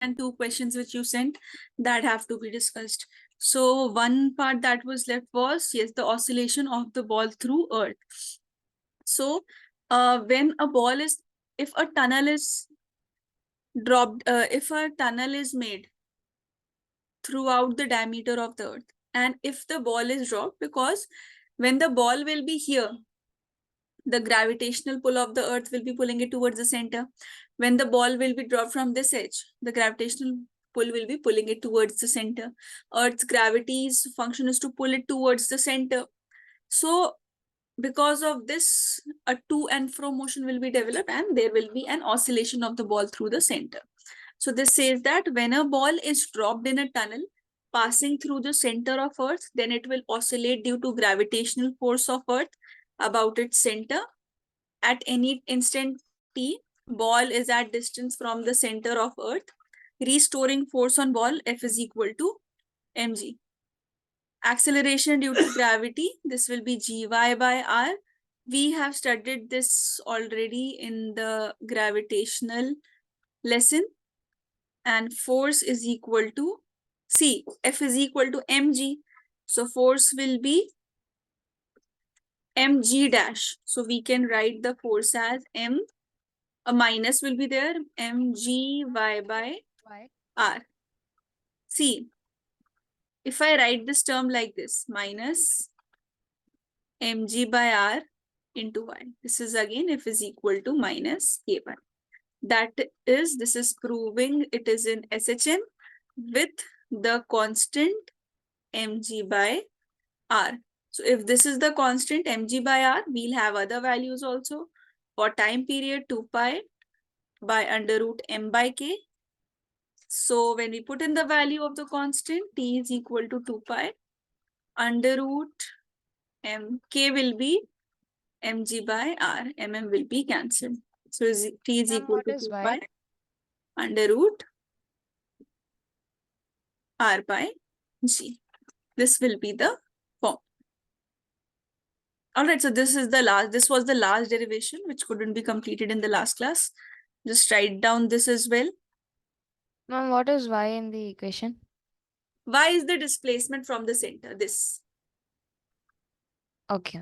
and 2 questions which you sent that have to be discussed. So one part that was left was, yes, the oscillation of the ball through earth. So when a ball is, if a tunnel is dropped, if a tunnel is made throughout the diameter of the earth, and if the ball is dropped, because when the ball will be here, the gravitational pull of the earth will be pulling it towards the center. When the ball will be dropped from this edge, the gravitational pull will be pulling it towards the center. Earth's gravity's function is to pull it towards the center. So because of this, a to and fro motion will be developed, and there will be an oscillation of the ball through the center. So this says that when a ball is dropped in a tunnel passing through the center of earth, then it will oscillate due to gravitational force of earth about its center. At any instant t, ball is at distance from the center of earth. Restoring force on ball, F is equal to mg. Acceleration due to gravity, this will be gy by r. We have studied this already in the gravitational lesson. And force is equal to c, F is equal to mg. So force will be mg dash. So we can write the force as m, a minus will be there, mgy by r. See, if I write this term like this, minus mg by r into y, this is again F is equal to minus ky. That is, this is proving it is in SHM with the constant mg by r. So if this is the constant mg by r, we'll have other values also. For time period, 2 pi by under root m by k. So when we put in the value of the constant, t is equal to 2 pi under root m, k will be mg by r, mm will be cancelled. So t is equal to 2 pi under root r by g. This will be the form. All right, so this was the last derivation which couldn't be completed in the last class. Just write down this as well. Ma'am, what is y in the equation? Y is the displacement from the center, this. Okay.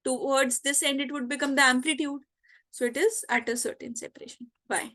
Towards this end, it would become the amplitude. So it is at a certain separation. Y.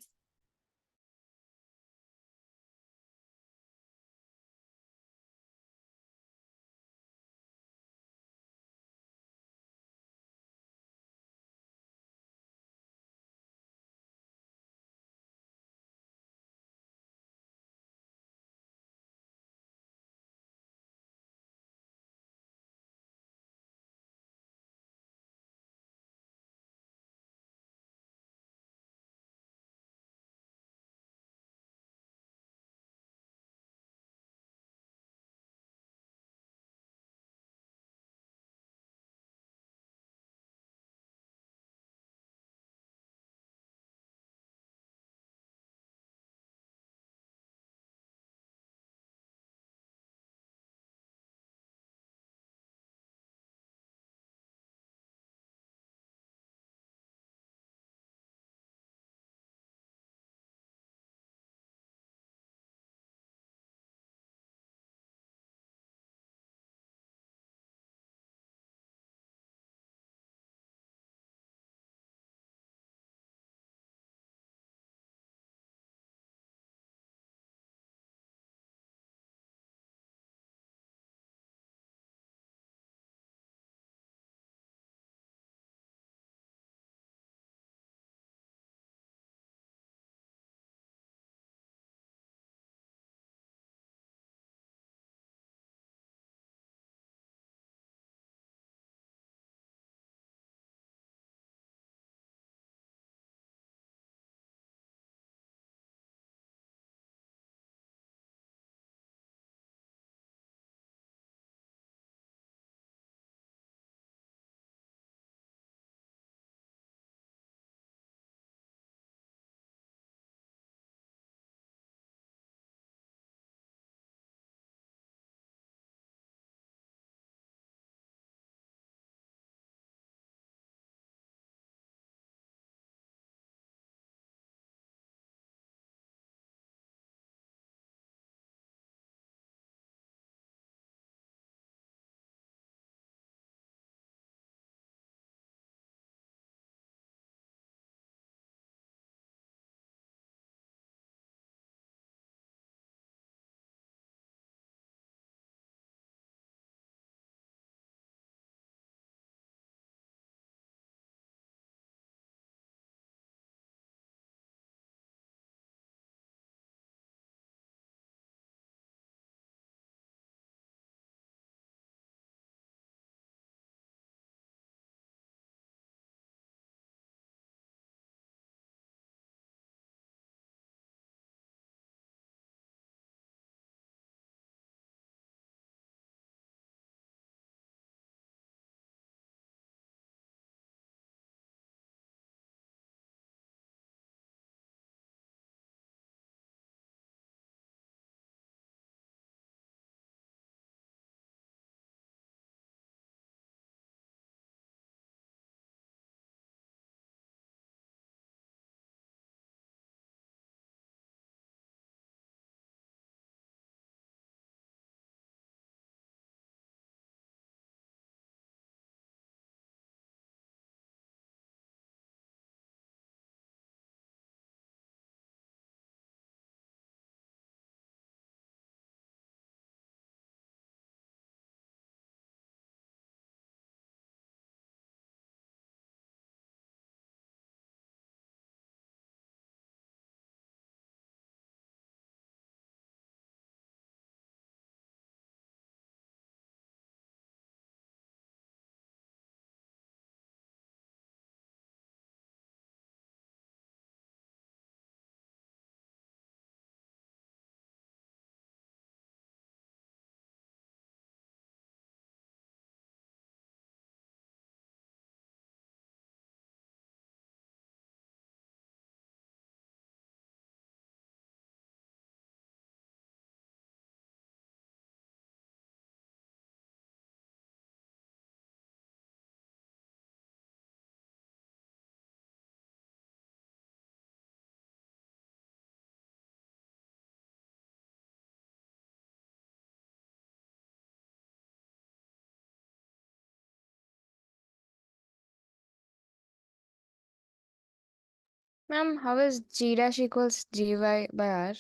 Ma'am, how is G dash equals Gy by R?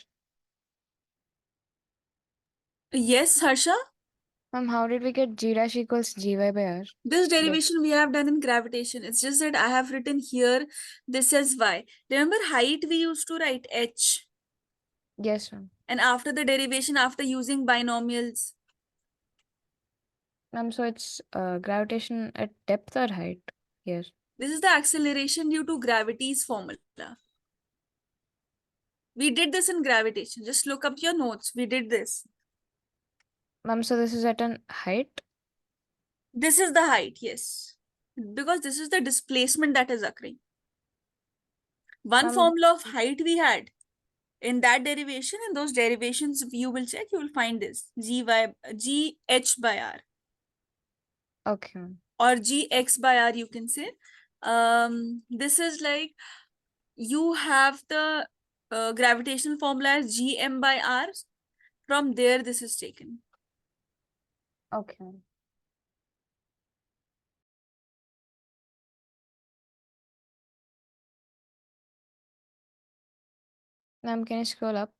Yes, Harsha. Ma'am, how did we get G dash equals Gy by R? This Get. derivation we have done in gravitation. It's just that I have written here this as y. Remember height we used to write h. Yes, ma'am. And after the derivation, after using binomials, Ma'am, so it's gravitation at depth or height here? this is the acceleration due to gravity's formula. We did this in gravitation. Just look up your notes. We did this. Ma'am, so this is at an height? This is the height, yes. Because this is the displacement that is occurring. One Ma'am, formula of height we had in that derivation, and those derivations you will check, you will find this gh by r, okay, ma'am. or gx by r, you can say. This is like you have the gravitational formula as gm by r. From there, this is taken. Okay, ma'am. Ma'am, can you scroll up?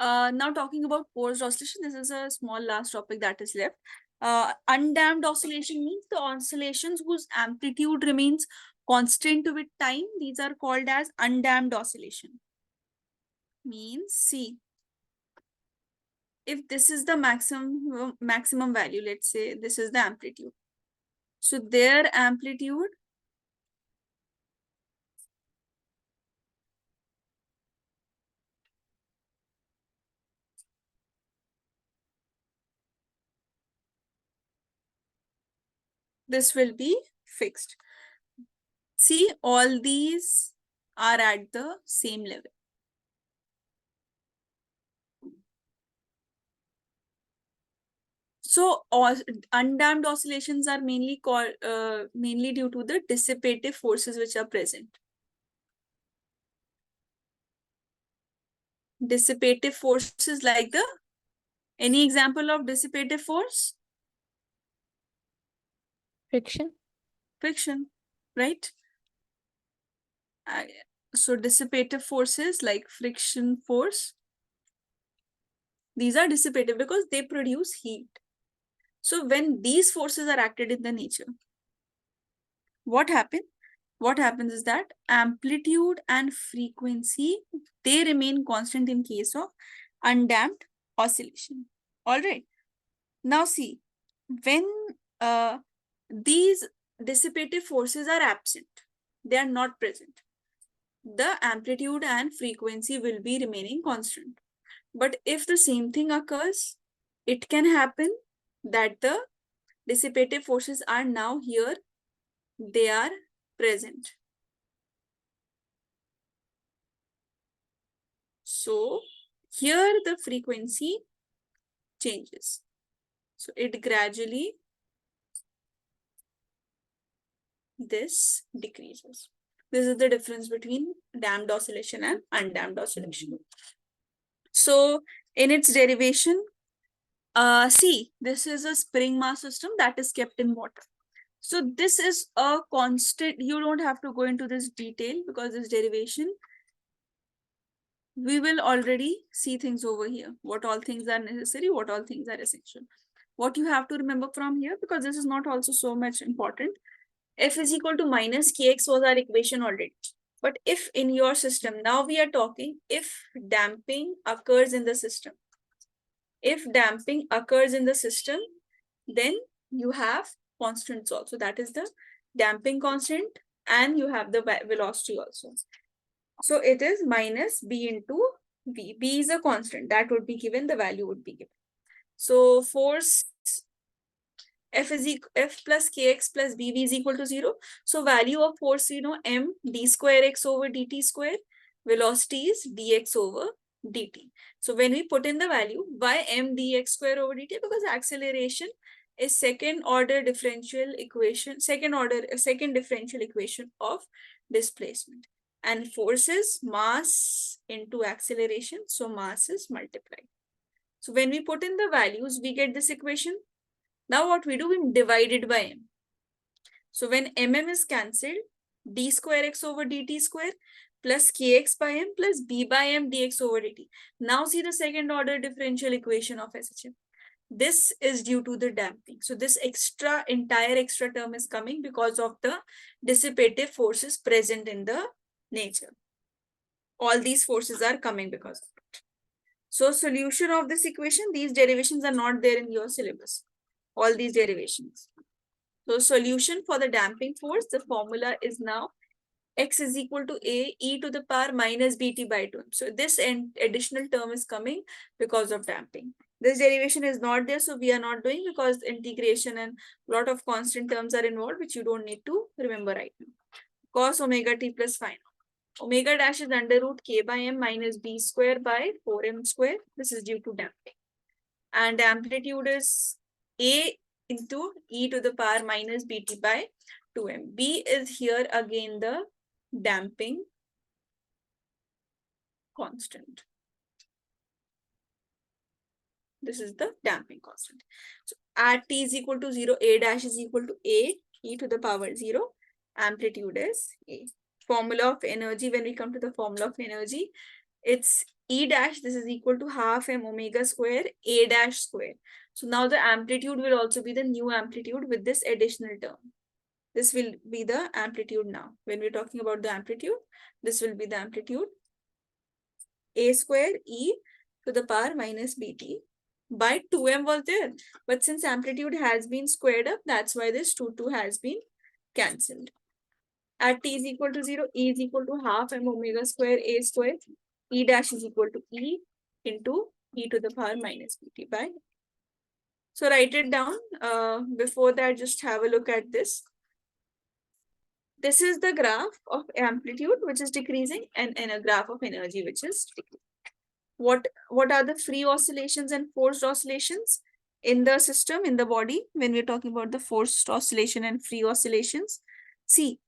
Now talking about forced oscillation, this is a small last topic that is left. Undamped oscillation means the oscillations whose amplitude remains constant with time. These are called as undamped oscillation. Means, see, if this is the maximum value, let's say this is the amplitude. So their amplitude this will be fixed. See, all these are at the same level. So undamped oscillations are mainly due to the dissipative forces which are present. Dissipative forces like the, any example of dissipative force? Friction. Friction, right? So dissipative forces like friction force, these are dissipative because they produce heat. So when these forces are acted in the nature, what happens? What happens is that amplitude and frequency, they remain constant in case of undamped oscillation. All right. Now see, when these dissipative forces are absent, they are not present, the amplitude and frequency will be remaining constant. But if the same thing occurs, it can happen that the dissipative forces are now here, they are present. So here the frequency changes. So it gradually, this decreases. This is the difference between damped oscillation and undamped oscillation. So in its derivation, see, this is a spring mass system that is kept in water. So this is a constant, you don't have to go into this detail because this derivation, we will already see things over here. What all things are necessary, what all things are essential. What you have to remember from here, because this is not also so much important, F is equal to minus kx was our equation already. But if in your system, now we are talking if damping occurs in the system. If damping occurs in the system, then you have constants also. That is the damping constant and you have the velocity also. So it is minus b into v. B is a constant. That would be given, the value would be given. So force F plus kx plus bv is equal to 0. So value of force, m d square x over dt square. Velocity is dx over dt. So when we put in the value, why m dx square over dt? Because acceleration is second differential equation of displacement. And force is mass into acceleration. So mass is multiplied. So when we put in the values, we get this equation. Now what we do, we divide it by m. So when mm is cancelled, d square x over dt square plus kx by m plus b by m dx over dt. Now see the second order differential equation of SHM. This is due to the damping. So this entire extra term is coming because of the dissipative forces present in the nature. All these forces are coming because of it. So solution of this equation, these derivations are not there in your syllabus. All these derivations. So solution for the damping force, the formula is now x is equal to a e to the power minus bt by 2. So this additional term is coming because of damping. This derivation is not there, so we are not doing because integration and a lot of constant terms are involved, which you don't need to remember right now. Cos omega t plus phi. Omega dash is under root k by m minus b square by 4m square. This is due to damping. And amplitude is a into e to the power minus bt by 2m. B is here again the damping constant. This is the damping constant. So at t is equal to 0, a dash is equal to a e to the power 0. Amplitude is a. Formula of energy, when we come to the formula of energy, it's E dash, this is equal to half m omega square A dash square. So now the amplitude will also be the new amplitude with this additional term. This will be the amplitude now. When we're talking about the amplitude, this will be the amplitude A square E to the power minus BT by 2m was there. But since amplitude has been squared up, that's why this 2 has been cancelled. At t is equal to 0, E is equal to half m omega square A square. E dash is equal to E into E to the power minus BT by. So write it down. Before that, just have a look at this. This is the graph of amplitude, which is decreasing, and a graph of energy, which is decreasing. What are the free oscillations and forced oscillations in the system, in the body, when we're talking about the forced oscillation and free oscillations? See,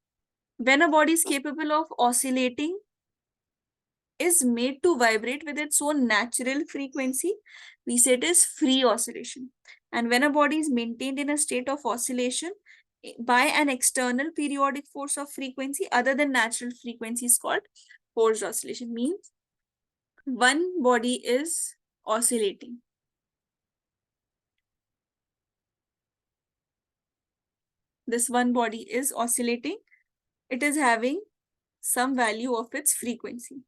when a body is capable of oscillating, is made to vibrate with its own natural frequency, we say it is free oscillation. And when a body is maintained in a state of oscillation by an external periodic force of frequency other than natural frequency is called forced oscillation. Means one body is oscillating. This one body is oscillating. It is having some value of its frequency.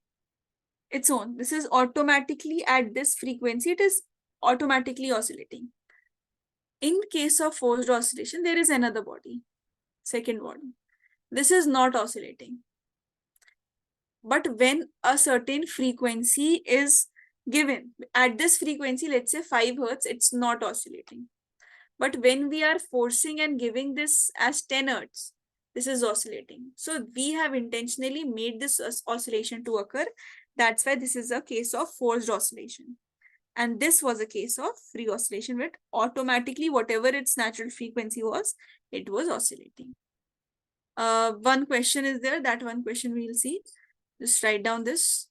Its own. This is automatically at this frequency. It is automatically oscillating. In case of forced oscillation, there is another body, second body. This is not oscillating. But when a certain frequency is given, at this frequency, let's say 5 hertz, it's not oscillating. But when we are forcing and giving this as 10 hertz, this is oscillating. So we have intentionally made this oscillation to occur. That's why this is a case of forced oscillation. And this was a case of free oscillation, where automatically whatever its natural frequency was, it was oscillating. One question is there. That one question we'll see. Just write down this.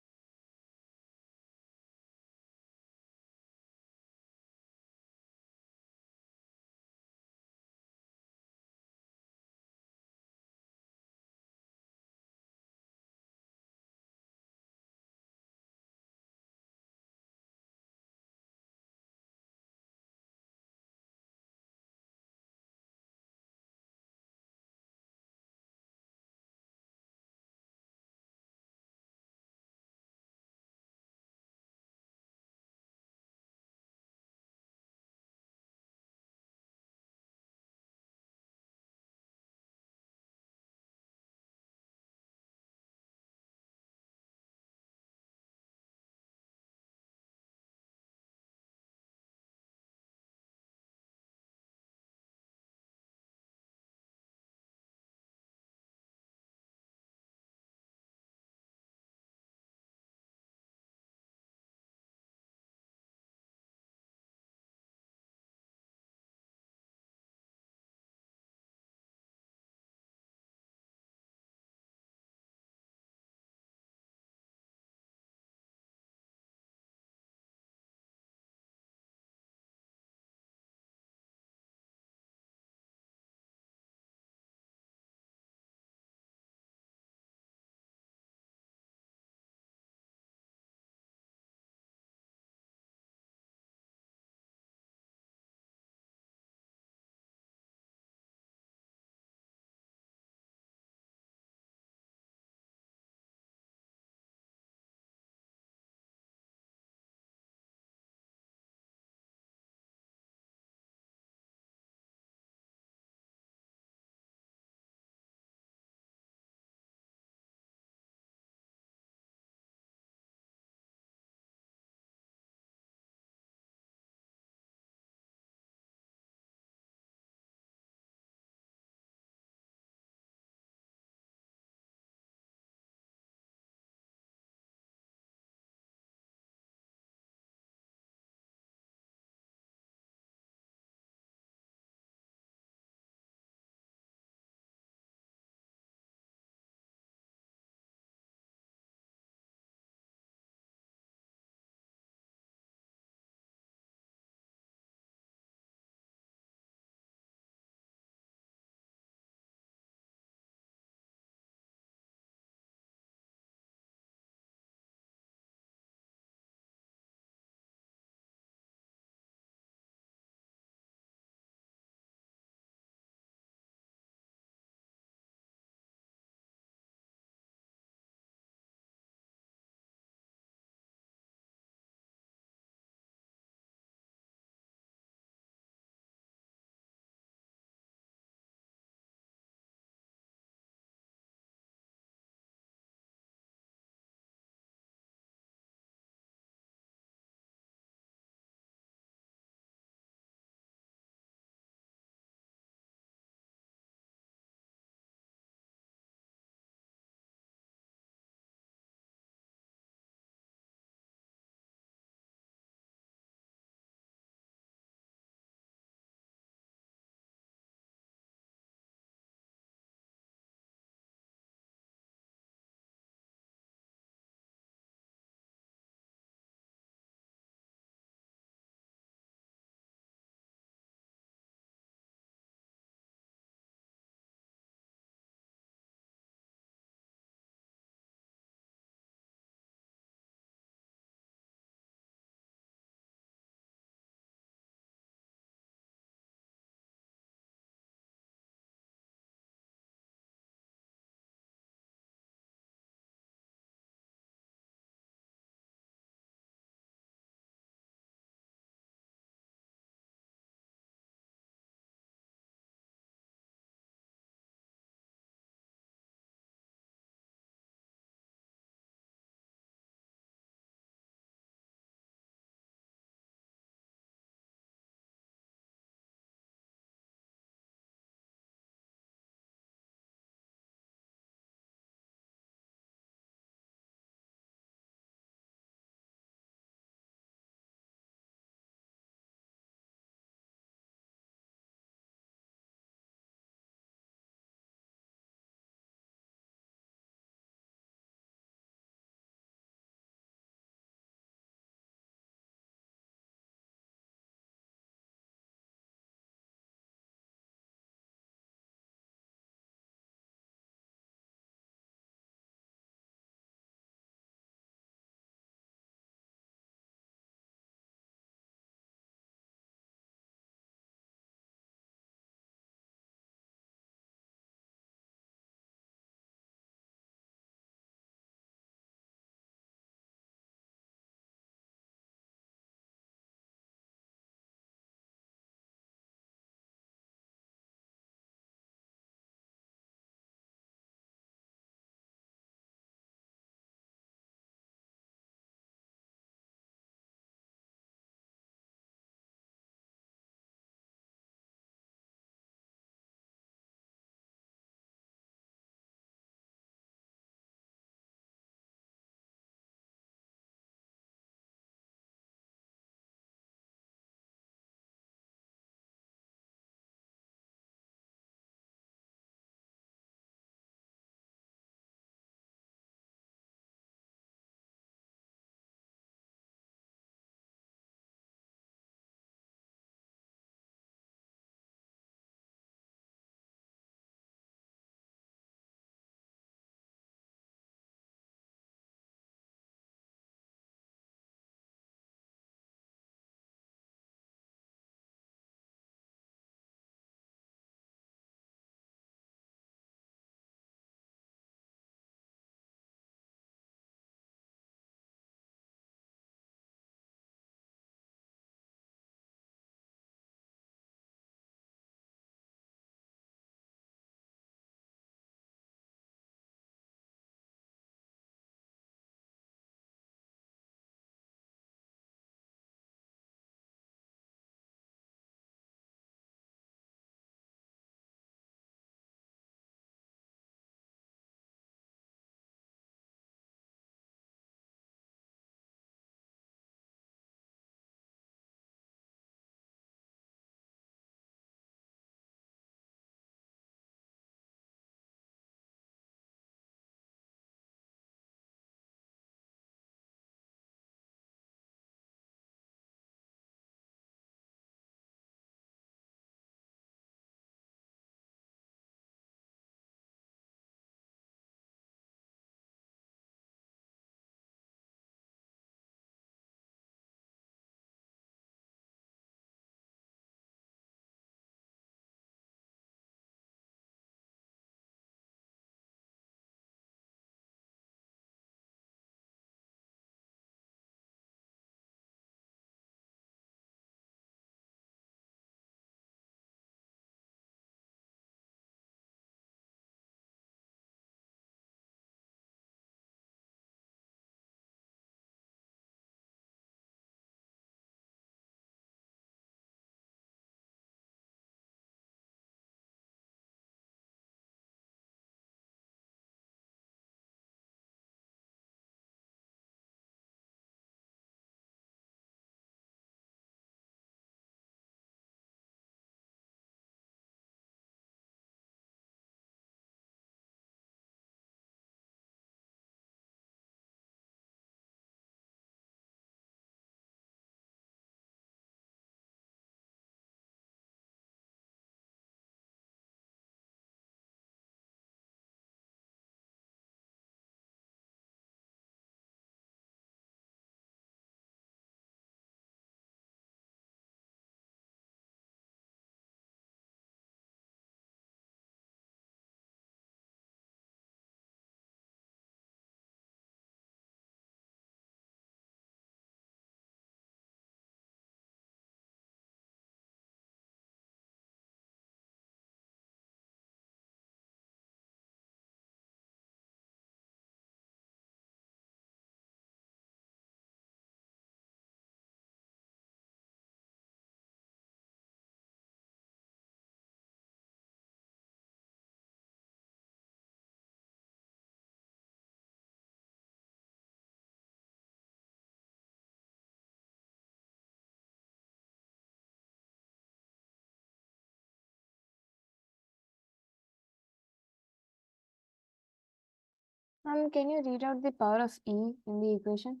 Can you read out the power of E in the equation?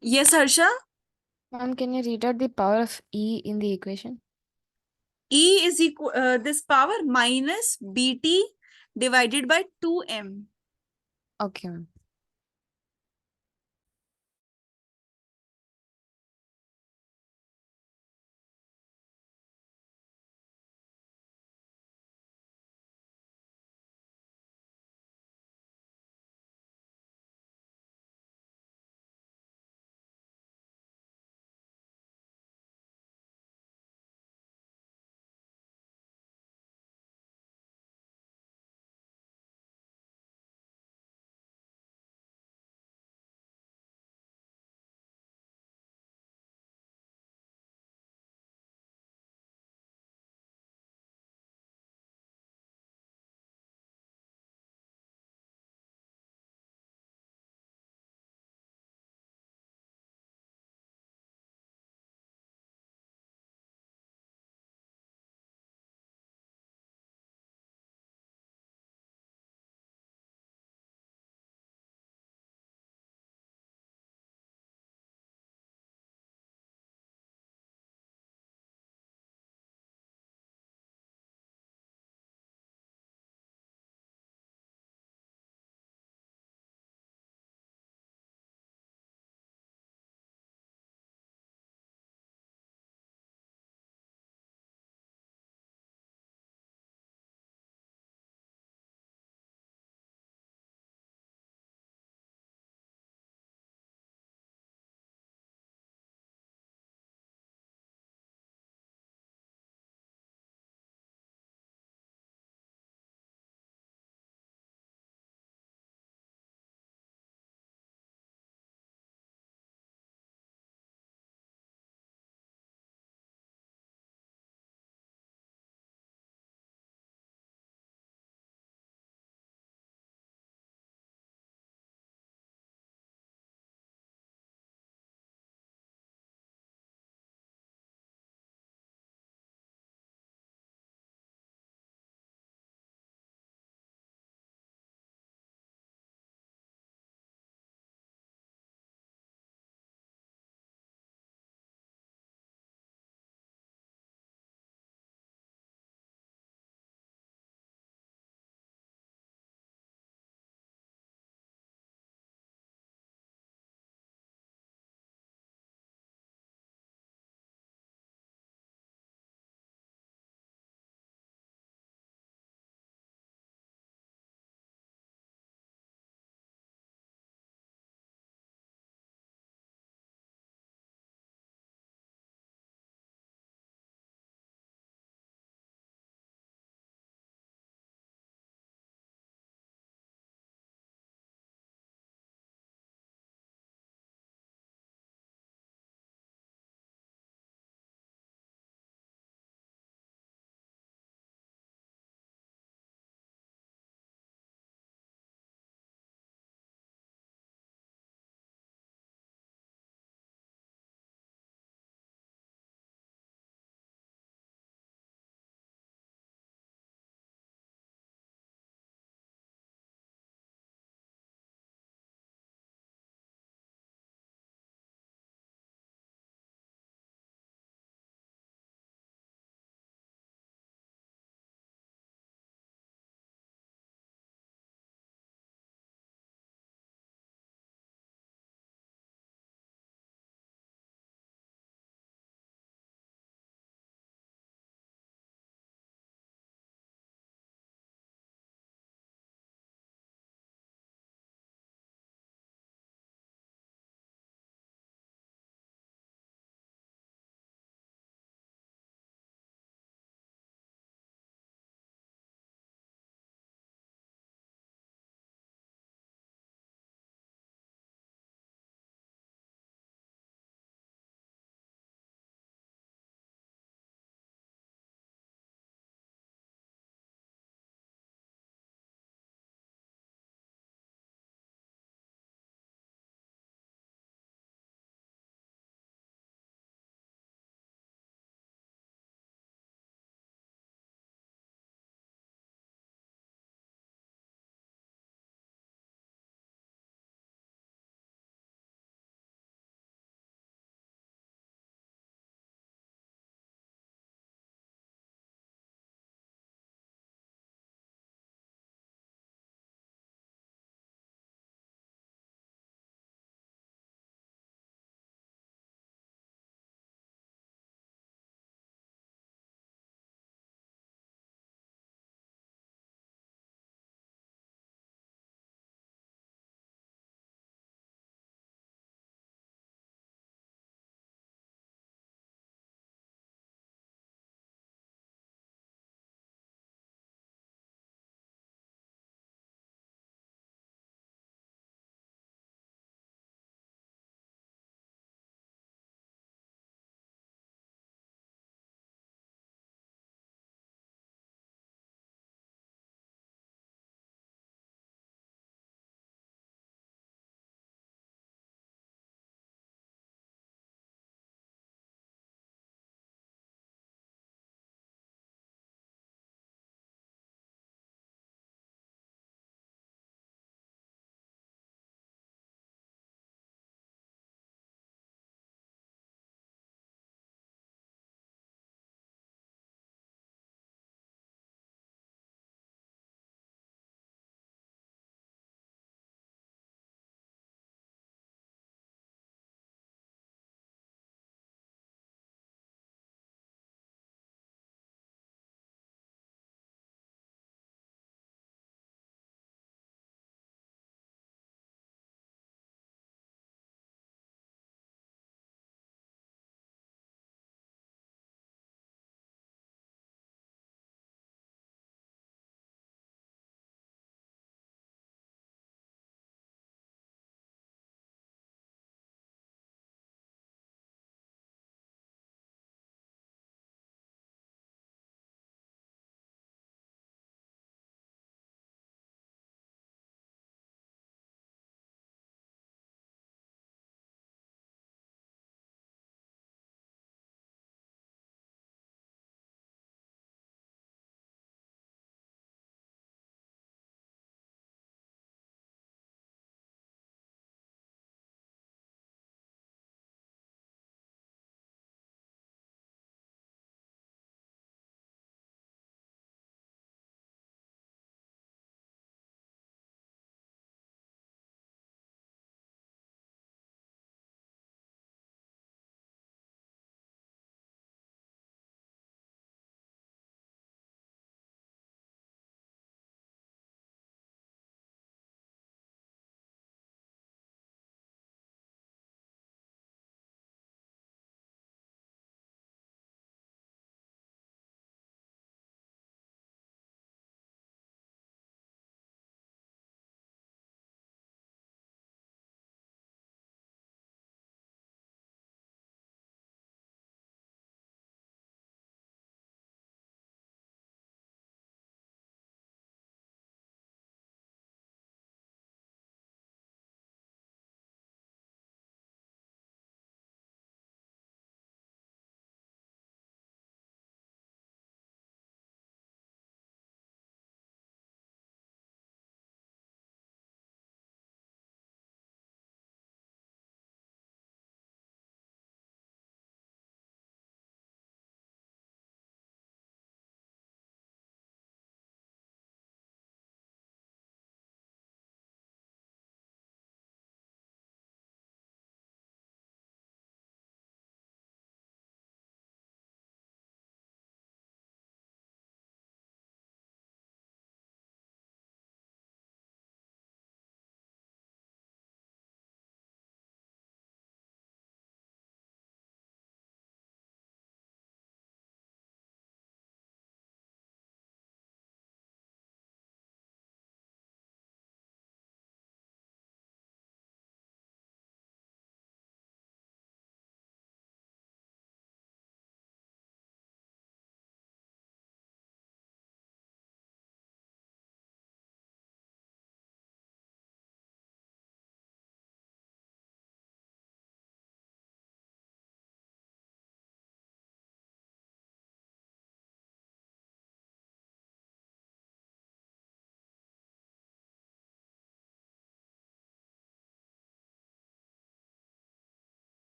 Yes, Harsha. Can you read out the power of E in the equation? E is equal this power minus bt divided by 2m. Okay, ma'am.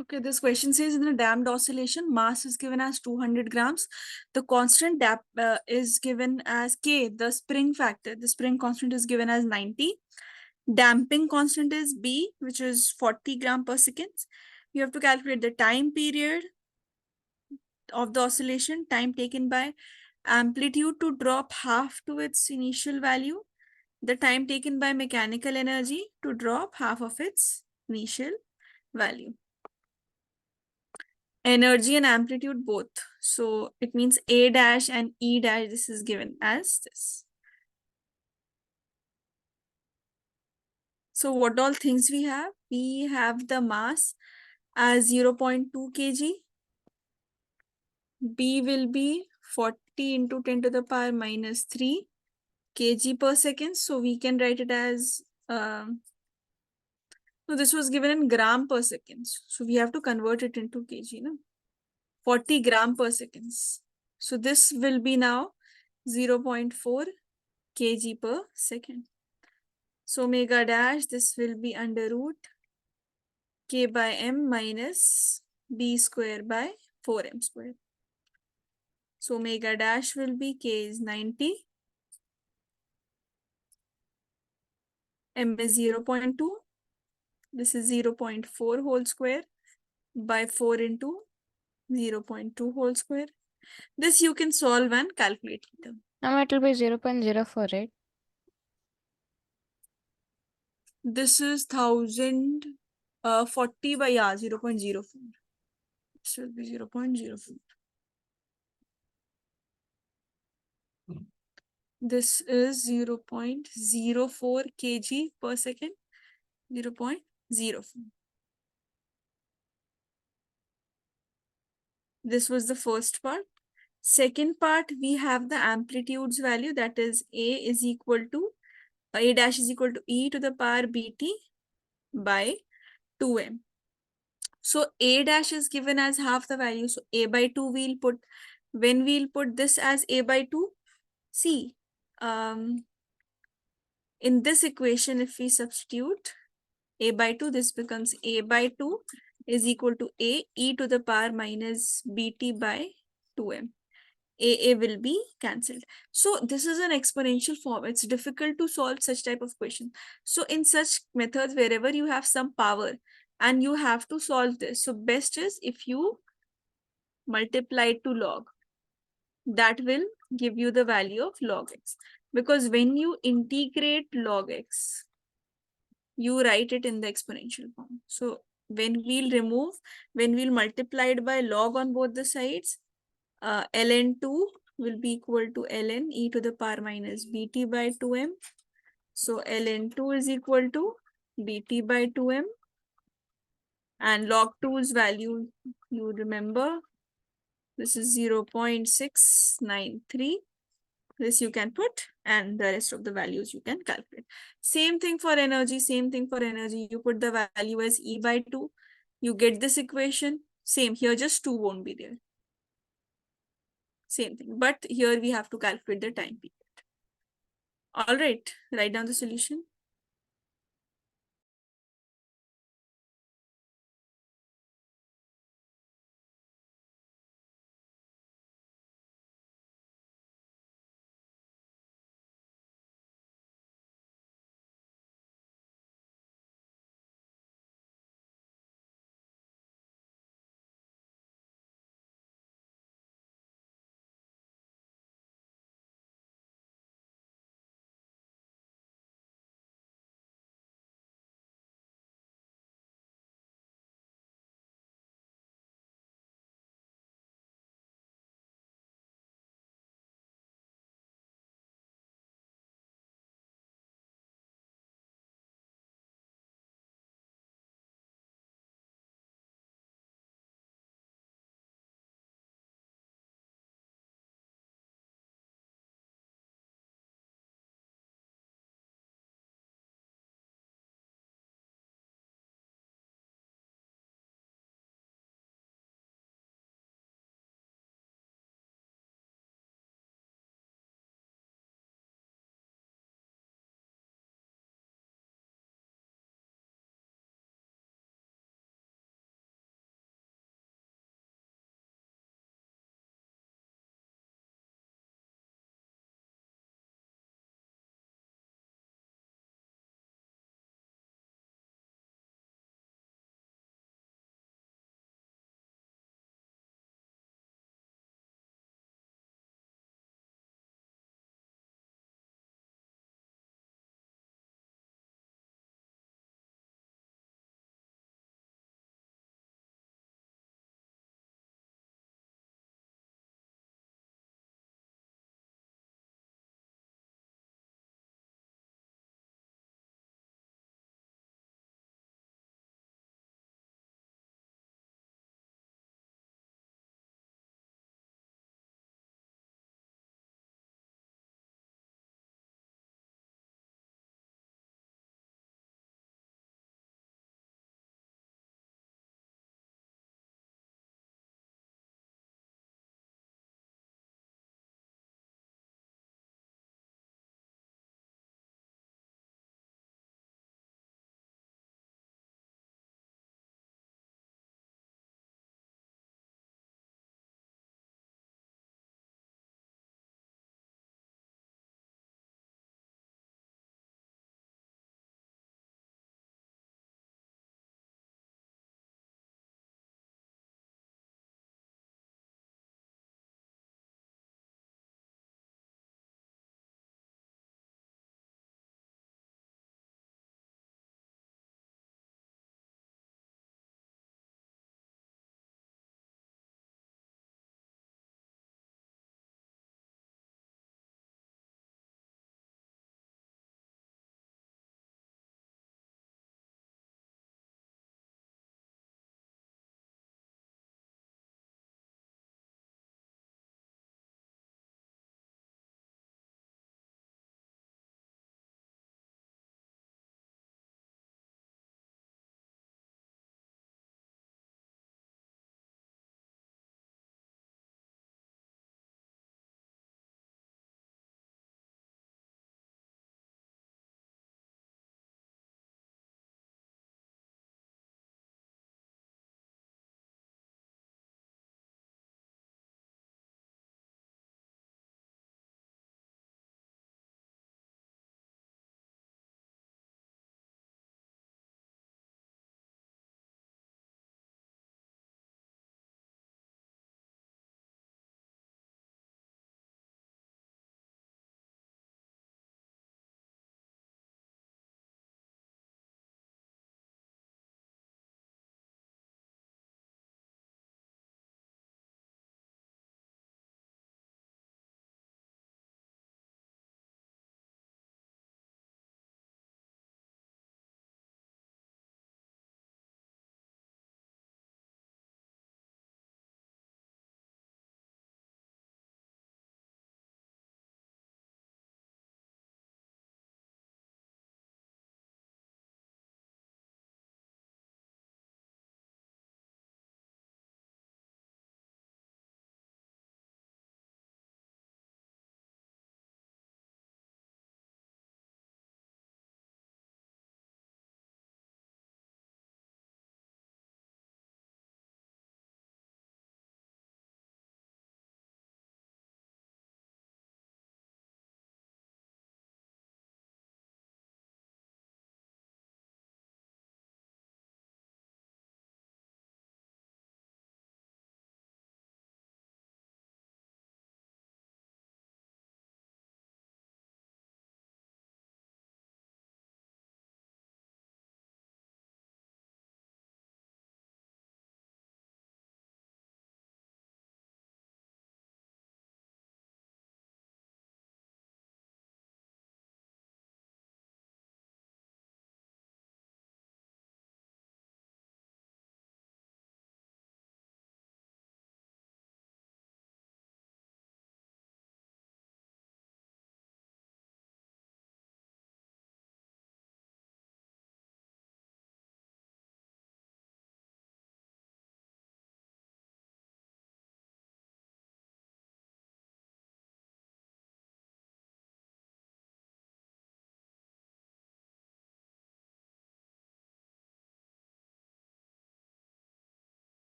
Okay, this question says in a damped oscillation, mass is given as 200 grams. The constant is given as K, the spring factor. The spring constant is given as 90. Damping constant is B, which is 40 gram per second. You have to calculate the time period of the oscillation, time taken by amplitude to drop half to its initial value, the time taken by mechanical energy to drop half of its initial value. Energy and amplitude both. So it means A dash and E dash, this is given as this. So what all things we have? We have the mass as 0.2 kg. B will be 40 into 10 to the power minus 3 kg per second. So we can write it as, no, this was given in gram per second. So we have to convert it into kg, no? 40 gram per seconds. So this will be now 0.4 kg per second. So omega dash, this will be under root k by m minus b square by 4m square. So omega dash will be k is 90, m is 0.2, this is 0.4 whole square by 4 into 0.2 whole square. This you can solve and calculate later. Now it will be 0.04, right? This is 1040 by 0.04. This will be 0.04. This is 0.04 kg per second, 0.04. This was the first part. Second part, we have the amplitudes value, that is A dash is equal to e to the power bt by 2m. So A dash is given as half the value. So A by 2 we'll put, when we'll put this as A by 2, see, in this equation, if we substitute A by 2, this becomes A by 2 is equal to A e to the power minus bt by 2m. A will be cancelled. So this is an exponential form. It's difficult to solve such type of question. So in such methods, wherever you have some power and you have to solve this, so best is if you multiply it to log. That will give you the value of log x. Because when you integrate log x, you write it in the exponential form. So when we'll multiply it by log on both the sides, ln2 will be equal to ln e to the power minus bt by 2m. So ln2 is equal to bt by 2m. And log 2's value, you remember, this is 0.693. This you can put, and the rest of the values you can calculate. Same thing for energy, You put the value as E by 2. You get this equation. Same here, just 2 won't be there. Same thing. But here we have to calculate the time period. All right, write down the solution.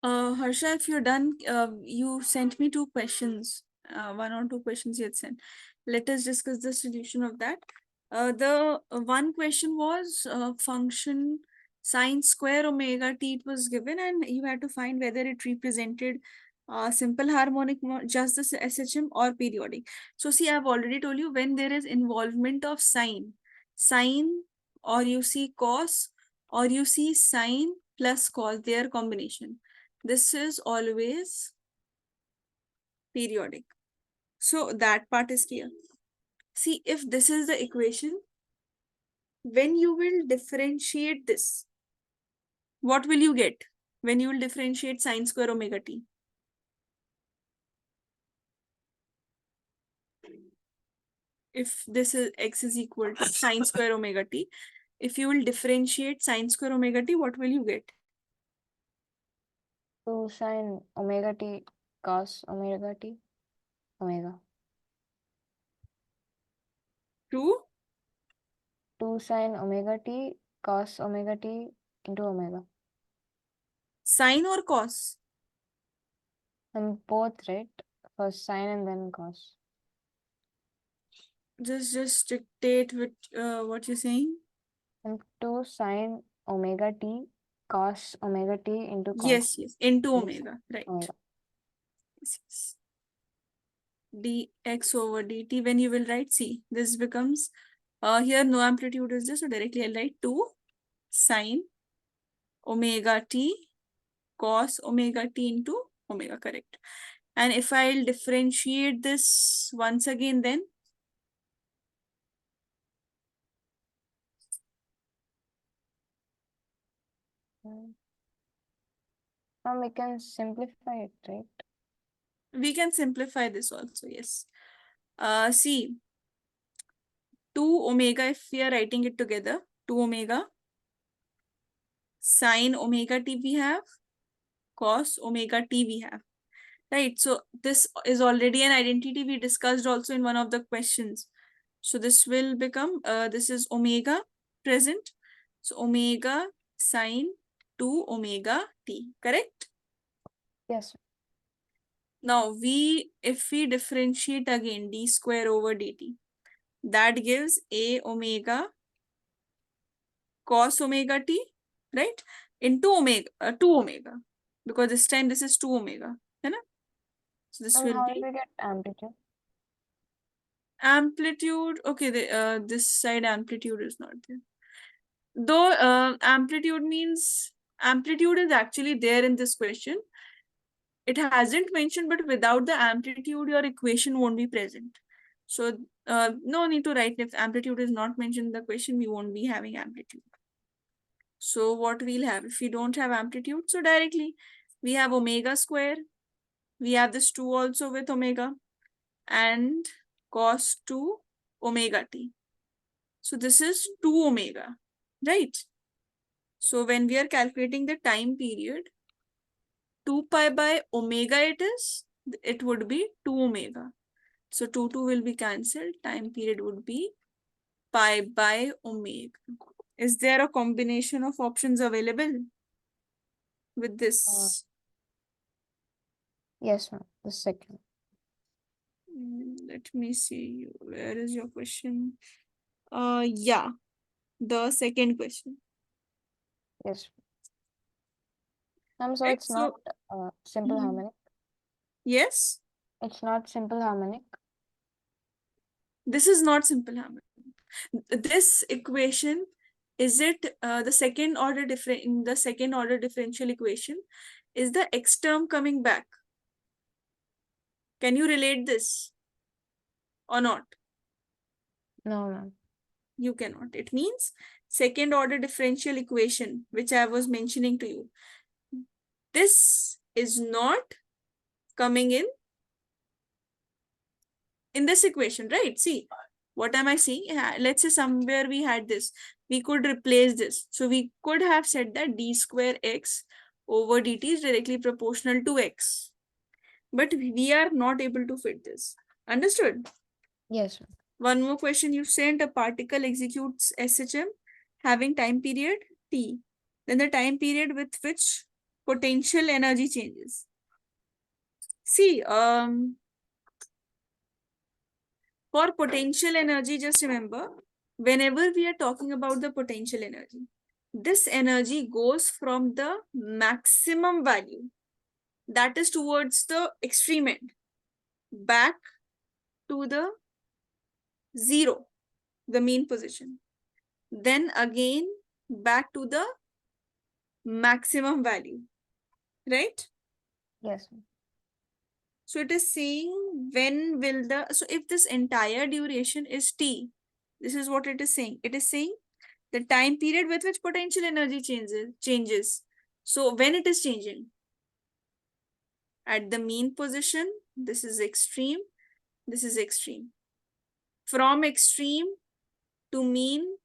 Harsha, if you're done, you sent me two questions. One or two questions you had sent. Let us discuss the solution of that. The one question was function sine square omega t, it was given, and you had to find whether it represented simple harmonic, just the SHM, or periodic. So see, I've already told you, when there is involvement of sine, or you see cos, or you see sine plus cos, their combination, this is always periodic. So that part is clear. See, if this is the equation, when you will differentiate this, what will you get when you will differentiate sine square omega t? If this is x is equal to sine square omega t, if you will differentiate sine square omega t, what will you get? 2 sine omega t cos omega t omega. 2 2 sine omega t cos omega t into omega. sine or cos? And both, right? First sine and then cos. Just dictate with what you're saying. And 2 sine omega t cos omega t into cos. Yes, into Yes. omega, right? Omega. Yes. Dx over dt, when you will write, see, this becomes, here no amplitude is there, so directly I'll write 2 sine omega t cos omega t into omega, correct? And if I'll differentiate this once again, then Now we can simplify it, right? we can simplify this also, yes. See, 2 omega, if we are writing it together, 2 omega sine omega t we have, cos omega t we have. Right, so this is already an identity we discussed also in one of the questions. So this will become, this is omega present. So omega sine 2 omega t, correct? Yes. Now if we differentiate again d square over dt, that gives a omega cos omega t, right? Into omega, 2 omega, because this time this is 2 omega, right? So this And will how do be we get amplitude? amplitude. Okay, this side amplitude is not there. Though amplitude is actually there in this question. It hasn't mentioned, but without the amplitude, your equation won't be present. So no need to write. If amplitude is not mentioned in the question, we won't be having amplitude. So what we'll have, if we don't have amplitude, so directly we have omega square. We have this 2 also with omega, and cos 2 omega t. So this is 2 omega, right? So when we are calculating the time period, 2 pi by omega it would be 2 omega. So 2 will be cancelled. Time period would be pi by omega. Is there a combination of options available with this? Yes, ma'am. The second. Let me see. Where is your question? Yeah, the second question. Yes. So Right? it's not So, simple harmonic. yes, It's not simple harmonic. this is not simple harmonic. This equation, is it the second order in the second order differential equation, is the x term coming back? Can you relate this or not? No, ma'am. You cannot. It means second order differential equation, which I was mentioning to you, this is not coming in this equation, right? See, what am I saying? Let's say somewhere we had this, we could replace this. So we could have said that d square x over dt is directly proportional to x. But we are not able to fit this. Understood? Yes, ma'am. One more question. You sent a particle executes SHM having time period t. Then the time period with which potential energy changes. See, for potential energy, just remember, whenever we are talking about the potential energy, this energy goes from the maximum value, that is towards the extreme end, back to the zero, the mean position. Then again, back to the maximum value, right? Yes, ma'am. So it is saying when will the, so if this entire duration is t, this is what it is saying. It is saying the time period with which potential energy changes. So when it is changing at the mean position, this is extreme, this is extreme. From extreme to mean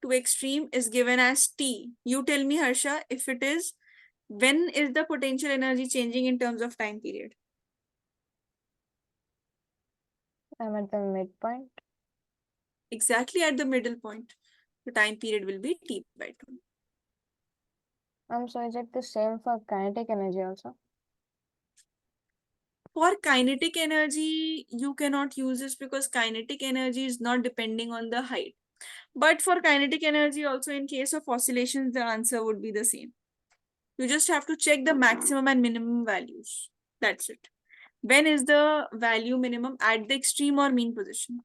to extreme is given as t. You tell me, Harsha, if it is, when is the potential energy changing in terms of time period? I'm at the midpoint. Exactly at the middle point. The time period will be t by 2. So is it the same for kinetic energy also? For kinetic energy, you cannot use this because kinetic energy is not depending on the height. But for kinetic energy, also in case of oscillations, the answer would be the same. You just have to check the maximum and minimum values. That's it. When is the value minimum at the extreme or mean position?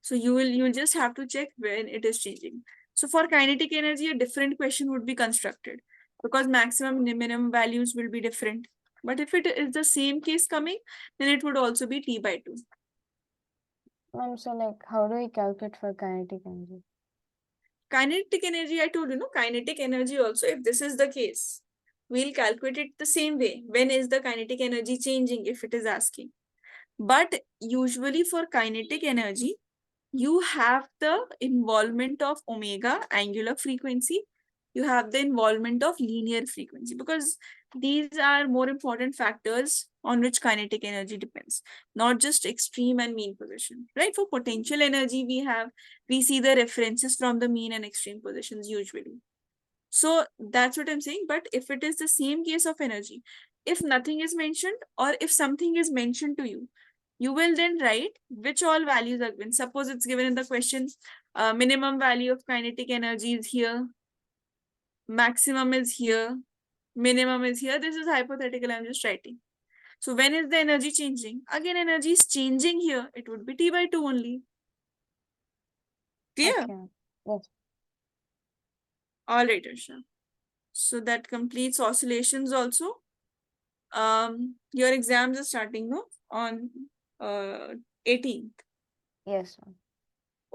So you'll just have to check when it is changing. So for kinetic energy, a different question would be constructed because maximum and minimum values will be different. But if it is the same case coming, then it would also be t by 2. So like how do we calculate for kinetic energy? Kinetic energy, I told you, no, kinetic energy also, if this is the case, we'll calculate it the same way. When is the kinetic energy changing if it is asking? But usually for kinetic energy, you have the involvement of omega, angular frequency. You have the involvement of linear frequency because these are more important factors on which kinetic energy depends, not just extreme and mean position, right? For potential energy, we see the references from the mean and extreme positions usually. So that's what I'm saying. But if it is the same case of energy, if nothing is mentioned or if something is mentioned to you, you will then write which all values are given. Suppose it's given in the question, minimum value of kinetic energy is here, maximum is here, minimum is here. This is hypothetical, I'm just writing. So when is the energy changing? Again, energy is changing here. It would be t by 2 only. Clear? Okay. Yes. All right, Arsha. So that completes oscillations also. Your exams are starting, no? On 18th. Yes, ma'am.